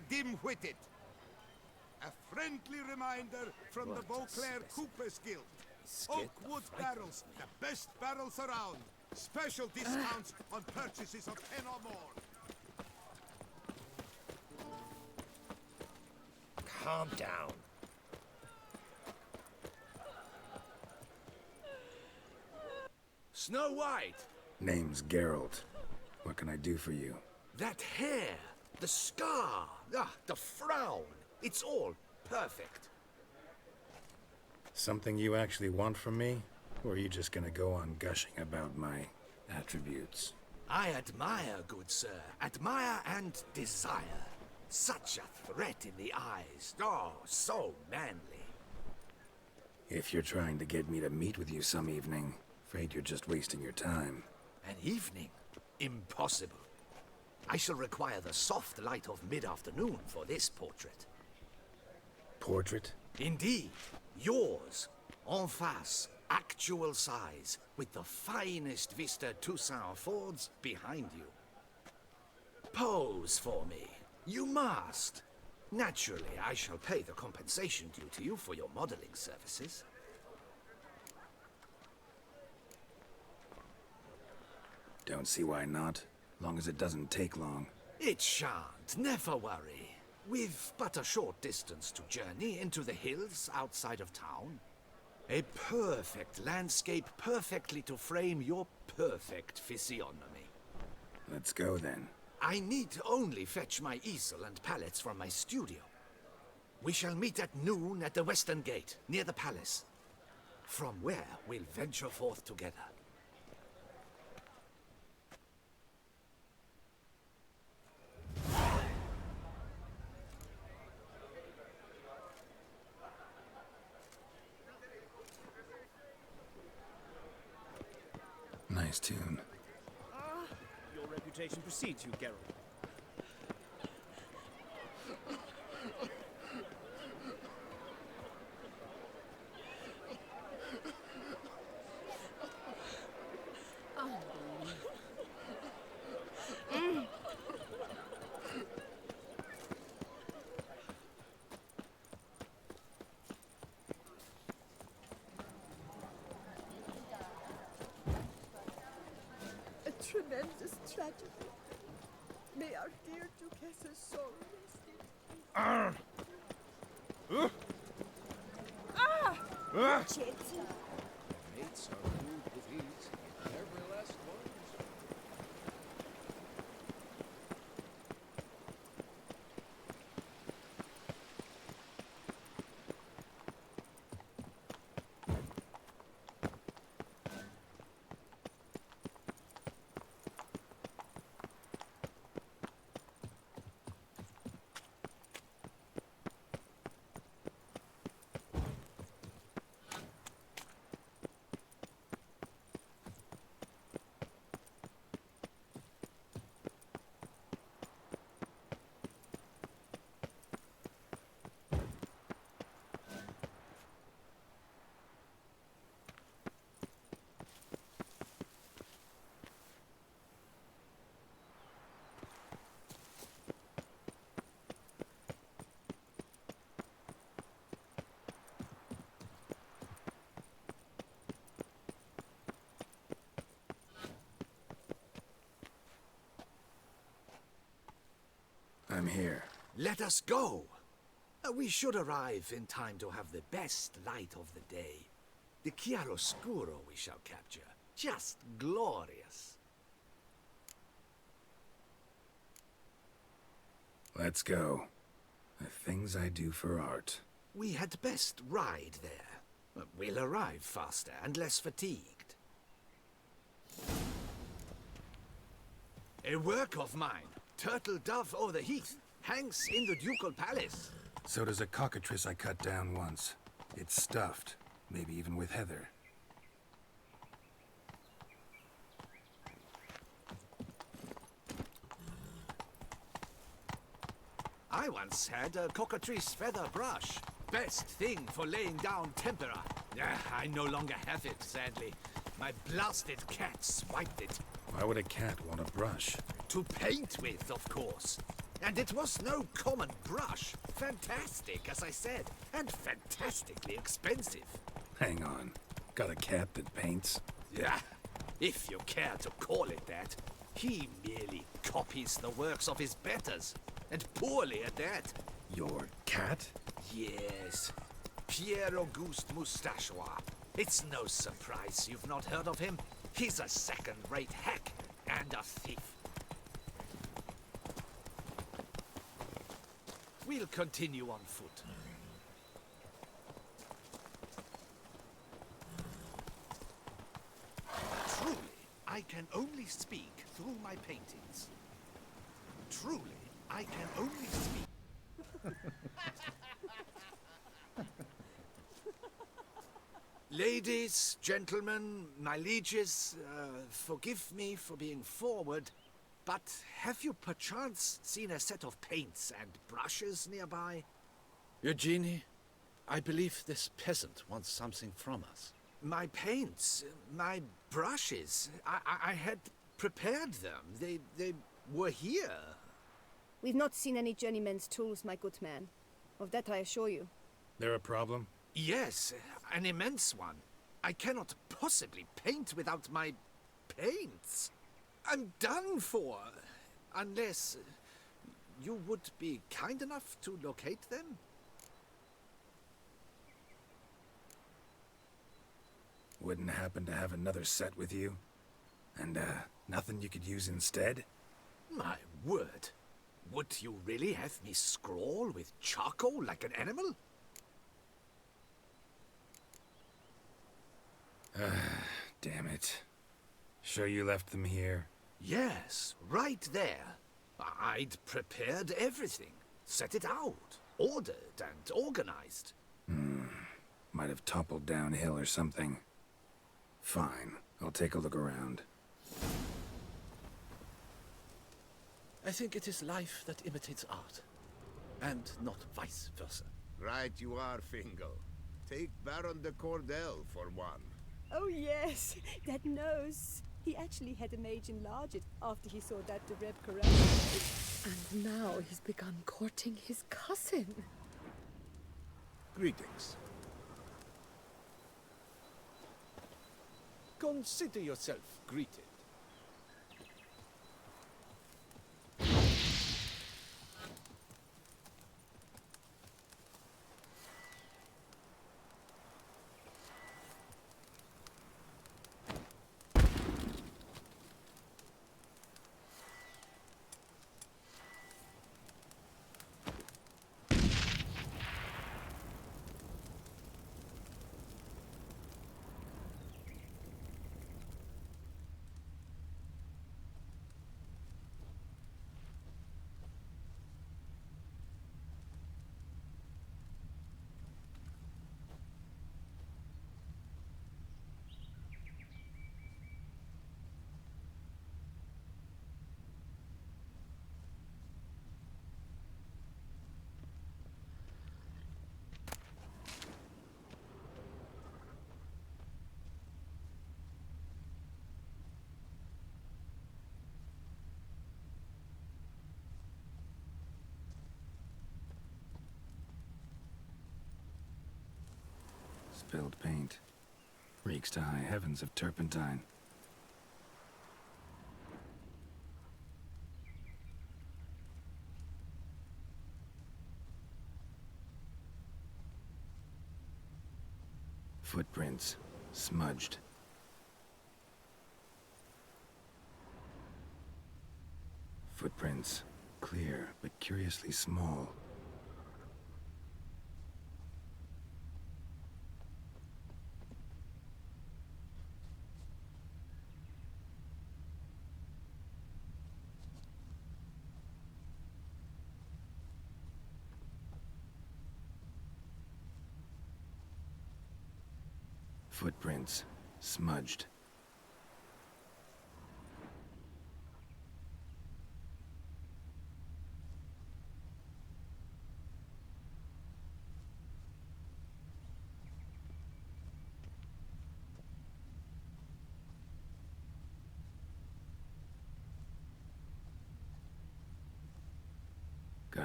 dim-witted. A friendly reminder from the Beauclair Coopers Guild. Oak wood barrels, the best barrels around. Special discounts on purchases of 10 or more. Calm down. Snow White! Name's Geralt. What can I do for you? That hair, the scar, the frown. It's all perfect. Something you actually want from me? Or are you just gonna go on gushing about my attributes? I admire, good sir. Admire and desire. Such a threat in the eyes. Oh, so manly. If you're trying to get me to meet with you some evening, afraid you're just wasting your time. An evening? Impossible. I shall require the soft light of mid-afternoon for this portrait. Portrait? Indeed. Yours. En face. Actual size. With the finest vista Toussaint affords behind you. Pose for me. You must. Naturally, I shall pay the compensation due to you for your modeling services. Don't see why not. Long as it doesn't take long. It shan't. Never worry. We've but a short distance to journey into the hills outside of town. A perfect landscape perfectly to frame your perfect physiognomy. Let's go then. I need only fetch my easel and palettes from my studio. We shall meet at noon at the western gate, near the palace. From where we'll venture forth together. Nice tune. Your reputation precedes you, Geralt. Tremendous tragedy. May our dear Duchess's soul rest in peace. Watch it. Mates are ruled with ease. Every last one. I'm here. Let us go. We should arrive in time to have the best light of the day. The chiaroscuro we shall capture. Just glorious. Let's go. The things I do for art. We had best ride there. We'll arrive faster and less fatigued. A work of mine. Turtle dove o'er the heath hangs in the ducal palace. So does a cockatrice I cut down once. It's stuffed, maybe even with heather. I once had a cockatrice feather brush. Best thing for laying down tempera. I no longer have it, sadly. My blasted cat swiped it. Why would a cat want a brush? To paint with, of course. And it was no common brush. Fantastic, as I said, and fantastically expensive. Hang on. Got a cat that paints? Yeah, if you care to call it that. He merely copies the works of his betters, and poorly at that. Your cat? Yes, Pierre-Auguste Moustachois. It's no surprise you've not heard of him. He's a second-rate hack and a thief. We'll continue on foot. Truly, I can only speak through my paintings. Truly, I can only speak. Ladies, gentlemen, my lieges, forgive me for being forward, but have you perchance seen a set of paints and brushes nearby? Eugenie, I believe this peasant wants something from us. My paints, my brushes, I had prepared them. They were here. We've not seen any journeyman's tools, my good man. Of that I assure you. There a problem? Yes, an immense one. I cannot possibly paint without my paints. I'm done for. Unless you would be kind enough to locate them? Wouldn't happen to have another set with you? And, nothing you could use instead? My word. Would you really have me scrawl with charcoal like an animal? Damn it. Sure you left them here? Yes, right there. I'd prepared everything. Set it out. Ordered and organized. Might have toppled downhill or something. Fine. I'll take a look around. I think it is life that imitates art, and not vice versa. Right you are, Fingal. Take Baron de Cordel for one. Oh yes, that nose. He actually had a mage enlarge it after he saw that the Reb corrupted. And now he's begun courting his cousin. Greetings. Consider yourself greeted. Spilled paint. Reeks to high heavens of turpentine. Footprints. Smudged. Footprints. Clear, but curiously small. Footprints. Smudged.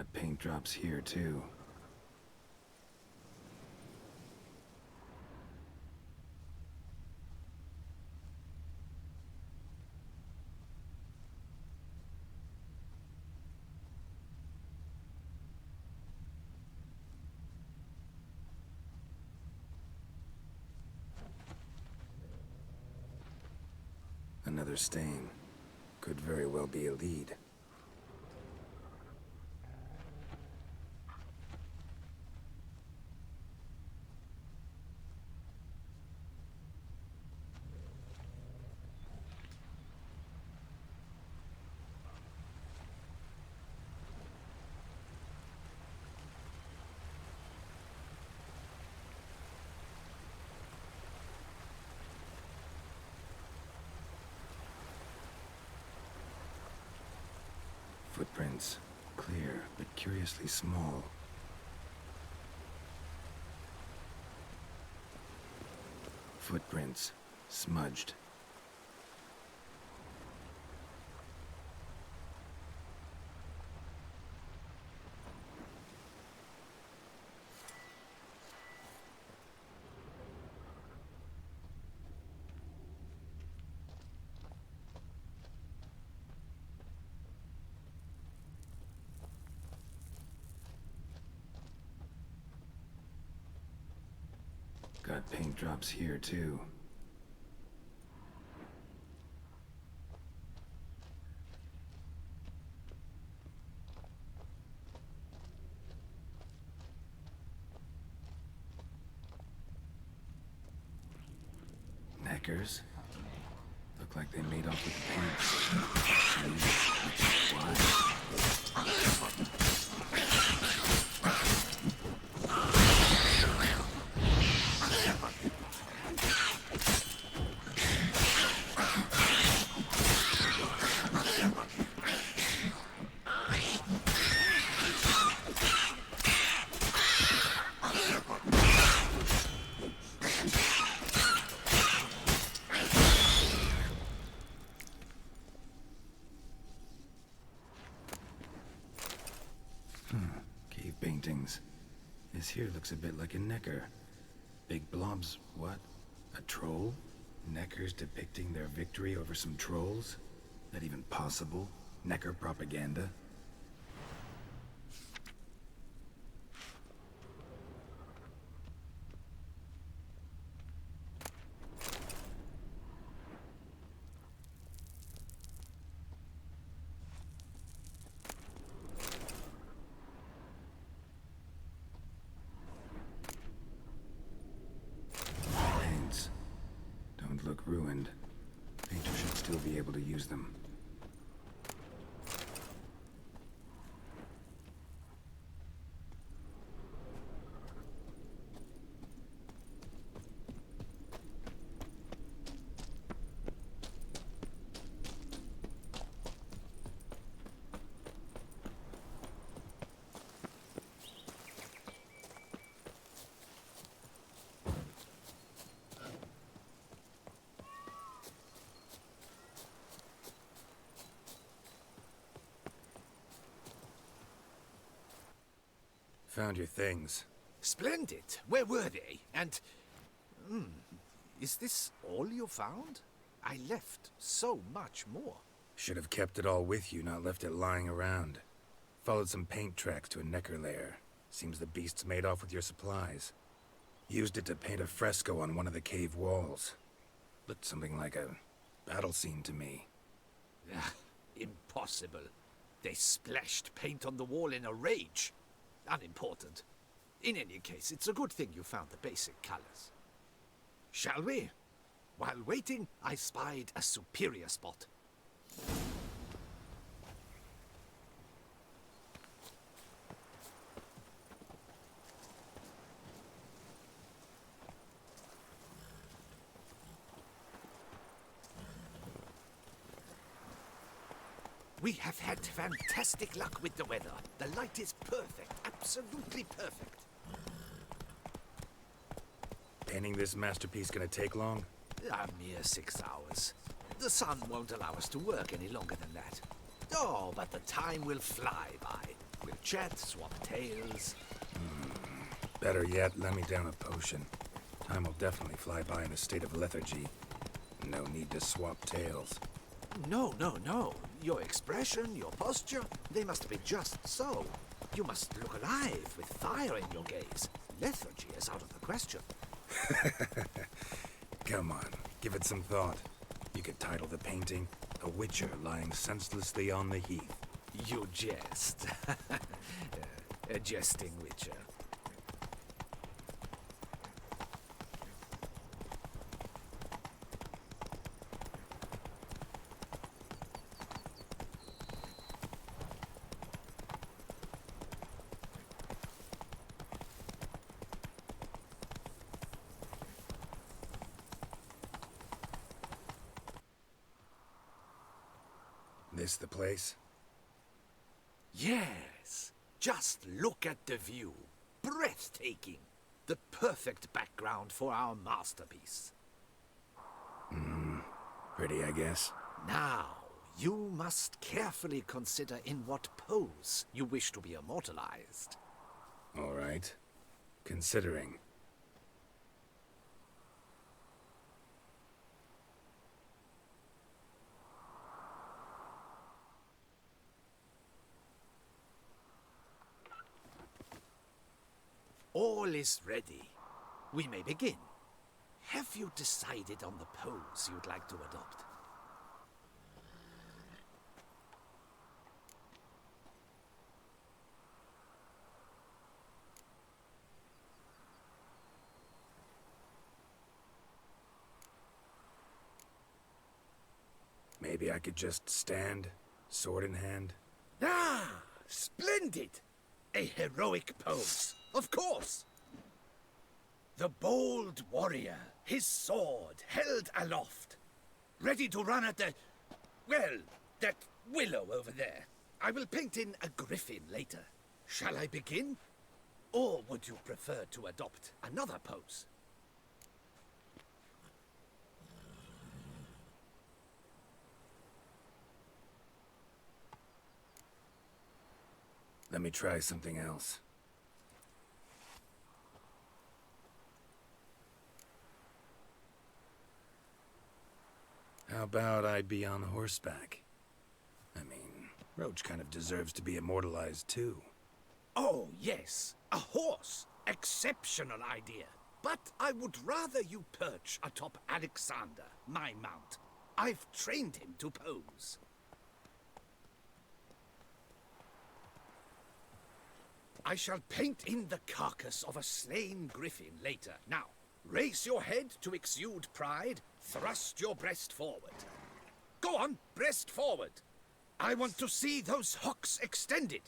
Got paint drops here, too. Another stain. Could very well be a lead. Footprints. Clear, but curiously small. Footprints. Smudged. Got paint drops here, too. Neckers? Look like they made off with the paint. Why? Cave paintings. This here looks a bit like a necker. Big blobs, what? A troll? Neckers depicting their victory over some trolls? That even possible? Necker propaganda? Paints. Don't look ruined. Painter should still be able to use them. Found your things. Splendid. Where were they? And... is this all you found? I left so much more. Should have kept it all with you, not left it lying around. Followed some paint tracks to a necker lair. Seems the beast's made off with your supplies. Used it to paint a fresco on one of the cave walls. Looked something like a battle scene to me. Impossible. They splashed paint on the wall in a rage. Unimportant. In any case, it's a good thing you found the basic colors. Shall we? While waiting, I spied a superior spot. We have had fantastic luck with the weather. The light is perfect, absolutely perfect. Painting this masterpiece gonna take long? A mere 6 hours. The sun won't allow us to work any longer than that. Oh, but the time will fly by. We'll chit-chat, swap tales. Better yet, let me down a potion. Time will definitely fly by in a state of lethargy. No need to swap tales. No, no, no. Your expression, your posture, they must be just so. You must look alive with fire in your gaze. Lethargy is out of the question. Come on, give it some thought. You could title the painting, A Witcher Lying Senselessly on the Heath. You jest. A jesting witcher. This the place? Yes. Just look at the view. Breathtaking. The perfect background for our masterpiece. Pretty, I guess. Now, you must carefully consider in what pose you wish to be immortalized. All right. Considering. All is ready. We may begin. Have you decided on the pose you'd like to adopt? Maybe I could just stand, sword in hand. Ah, splendid! A heroic pose, of course. The bold warrior, his sword held aloft, ready to run at the... well, that willow over there. I will paint in a griffin later. Shall I begin? Or would you prefer to adopt another pose? Let me try something else. How about I be on horseback? I mean, Roach kind of deserves to be immortalized too. Oh, yes, a horse. Exceptional idea. But I would rather you perch atop Alexander, my mount. I've trained him to pose. I shall paint in the carcass of a slain griffin later. Now, raise your head to exude pride, thrust your breast forward. Go on, breast forward. I want to see those hocks extended.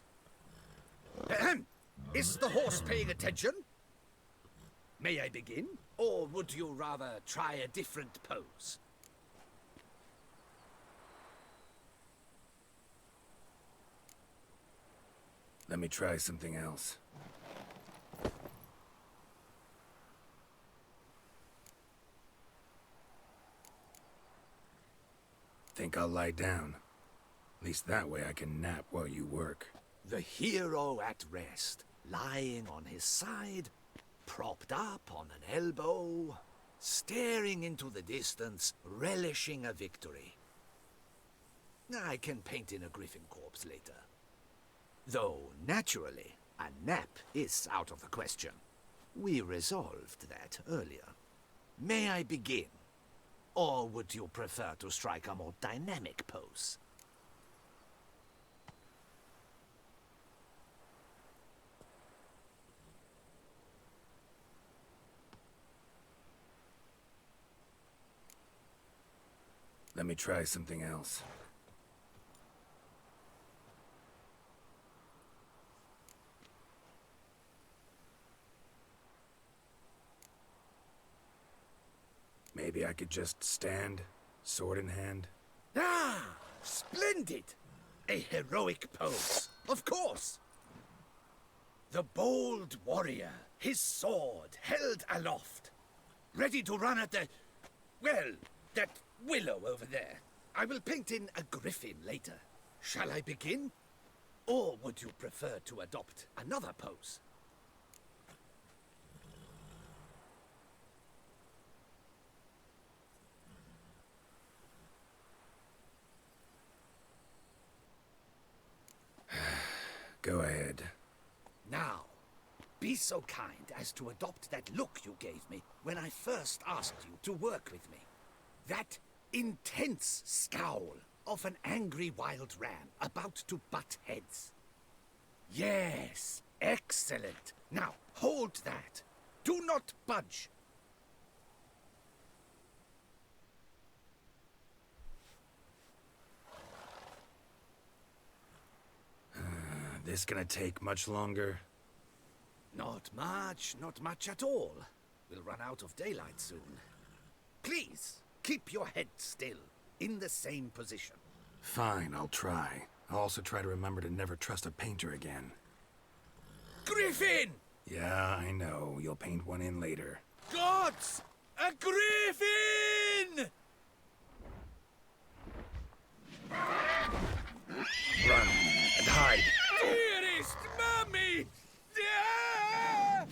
Ahem. Is the horse paying attention? May I begin? Or would you rather try a different pose? Let me try something else. Think I'll lie down. At least that way I can nap while you work. The hero at rest, lying on his side, propped up on an elbow, staring into the distance, relishing a victory. I can paint in a griffin corpse later. Though, naturally, a nap is out of the question. We resolved that earlier. May I begin? Or would you prefer to strike a more dynamic pose? Let me try something else. Maybe I could just stand, sword in hand. Ah, splendid! A heroic pose, of course. The bold warrior, his sword held aloft, ready to run at the... well, that willow over there. I will paint in a griffin later. Shall I begin? Or would you prefer to adopt another pose? Go ahead. Now, be so kind as to adopt that look you gave me when I first asked you to work with me. That intense scowl of an angry wild ram about to butt heads. Yes, excellent. Now, hold that. Do not budge. This gonna take much longer? Not much at all. We'll run out of daylight soon. Please, keep your head still, in the same position. Fine, I'll try. I'll also try to remember to never trust a painter again. Griffin! Yeah, I know. You'll paint one in later. Gods! A griffin! Run and hide! Dearest Mummy! Ah!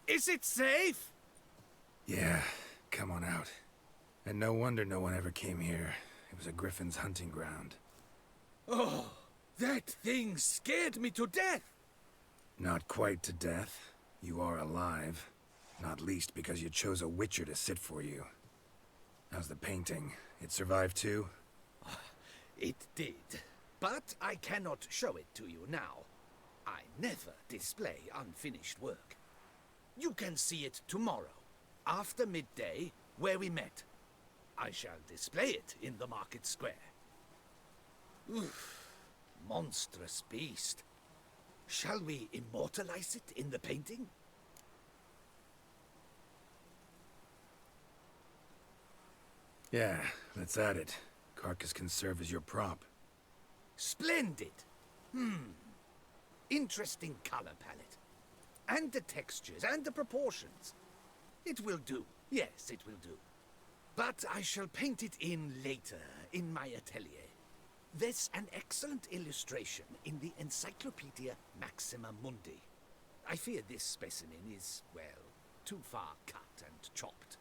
Is it safe? Yeah, come on out. And no wonder no one ever came here. It was a griffin's hunting ground. Oh, that thing scared me to death. Not quite to death. You are alive. Not least because you chose a witcher to sit for you. How's the painting? It survived too? It did. But I cannot show it to you now. I never display unfinished work. You can see it tomorrow, after midday, where we met. I shall display it in the market square. Oof, monstrous beast. Shall we immortalize it in the painting? Yeah, let's add it. Carcass can serve as your prop. Splendid. Interesting color palette. And the textures, and the proportions. It will do. Yes, it will do. But I shall paint it in later, in my atelier. There's an excellent illustration in the Encyclopedia Maxima Mundi. I fear this specimen is, well, too far cut and chopped.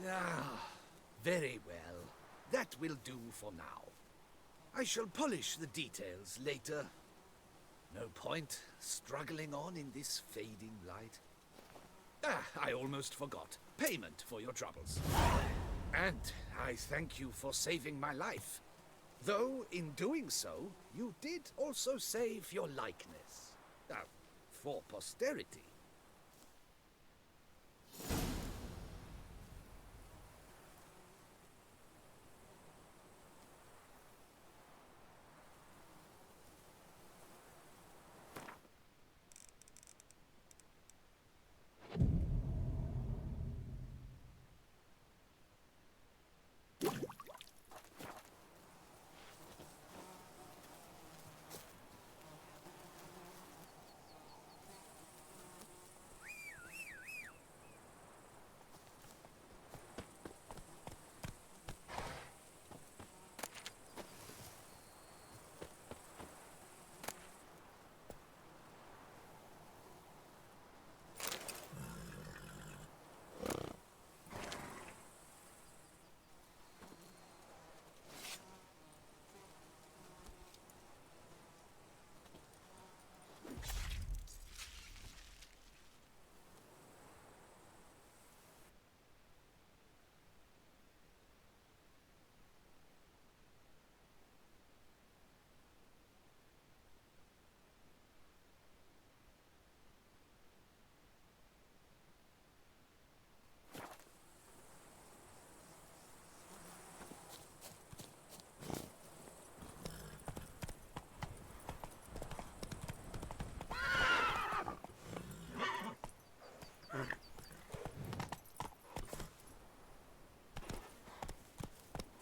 Ah, very well. That will do for now. I shall polish the details later. No point struggling on in this fading light. Ah, I almost forgot. Payment for your troubles. And I thank you for saving my life. Though, in doing so, you did also save your likeness. For posterity.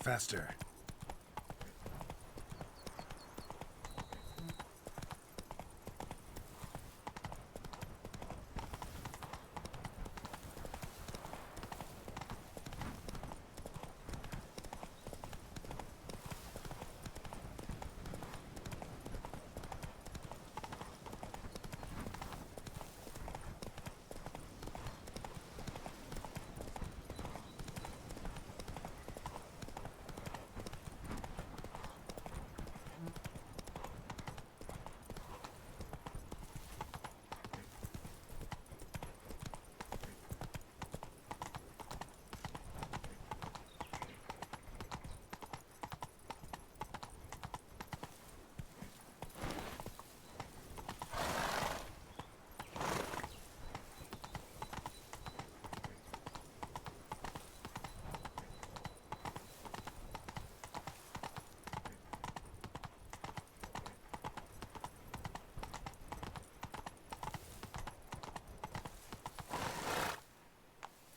Faster.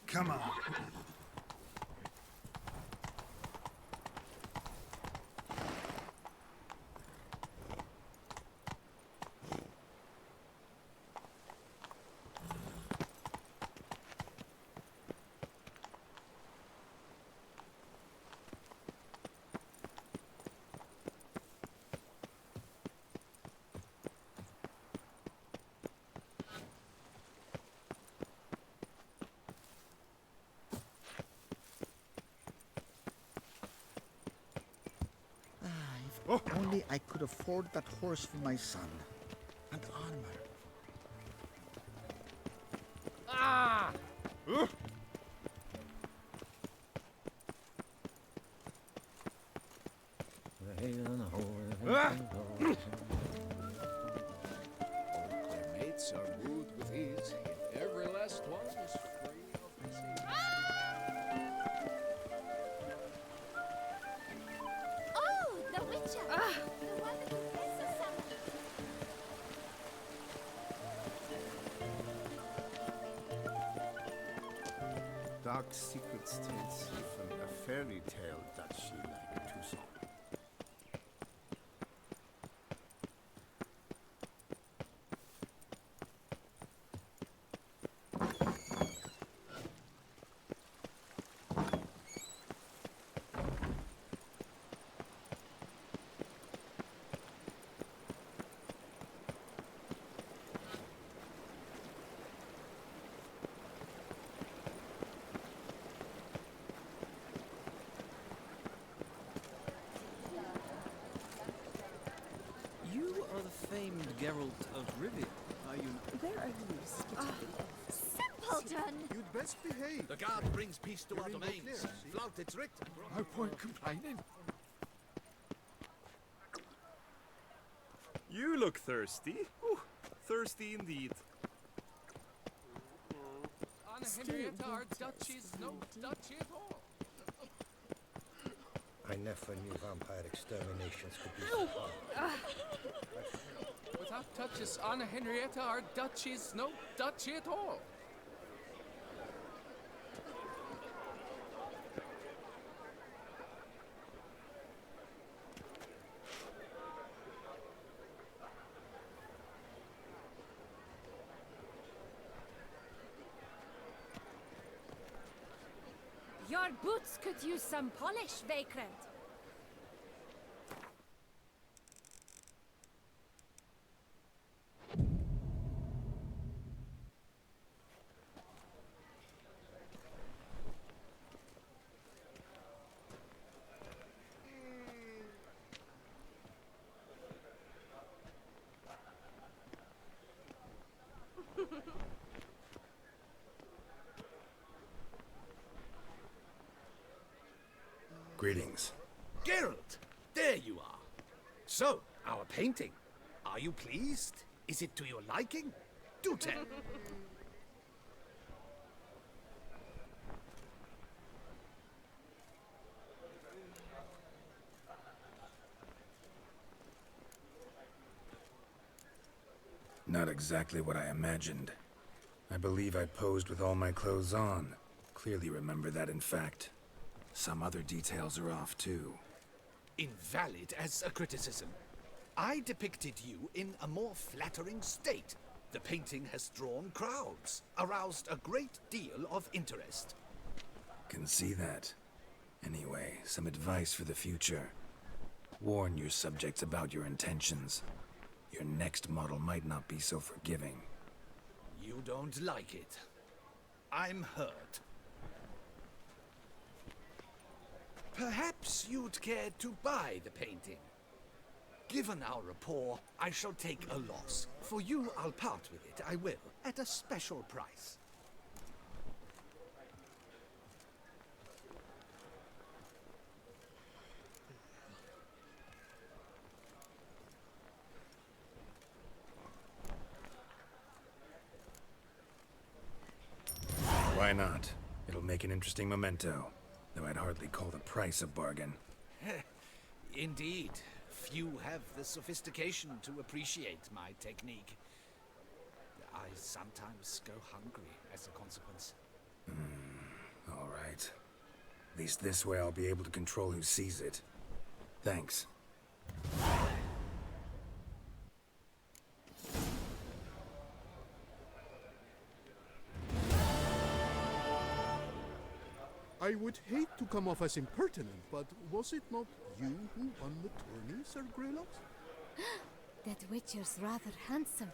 Come on. If only I could afford that horse for my son. And armor. Ah! Their mates are moved with ease, yet every last one is free of disease. Oh, the Witcher! The one that is so something. Dark secrets tells even a fairy tale that she like to song. You are the famed Geralt of Rivia, are you not? Where are you, Skitty? Simpleton! You'd best behave. The guard brings peace to our You're in domains. Beauclair, see? Flout its writ. No point complaining. You look thirsty. Ooh, thirsty indeed. Anna Henrietta, our duchy is no duchy at all. I never knew vampire exterminations could be so hard. Without Duchess Anna Henrietta, our duchy is no duchy at all. Your boots could use some polish, Vagrant. Greetings. Geralt, there you are. So, our painting. Are you pleased? Is it to your liking? Do tell. Not exactly what I imagined. I believe I posed with all my clothes on. Clearly remember that, in fact. Some other details are off, too. Invalid as a criticism. I depicted you in a more flattering state. The painting has drawn crowds, aroused a great deal of interest. Can see that. Anyway, some advice for the future. Warn your subjects about your intentions. Your next model might not be so forgiving. You don't like it. I'm hurt. Perhaps you'd care to buy the painting. Given our rapport, I shall take a loss. For you, I'll part with it, I will, at a special price. Why not? It'll make an interesting memento, though I'd hardly call the price a bargain. Indeed. Few have the sophistication to appreciate my technique. I sometimes go hungry as a consequence. All right. At least this way I'll be able to control who sees it. Thanks. I would hate to come off as impertinent, but was it not you who won the tourney, Sir Greylock? That Witcher's rather handsome.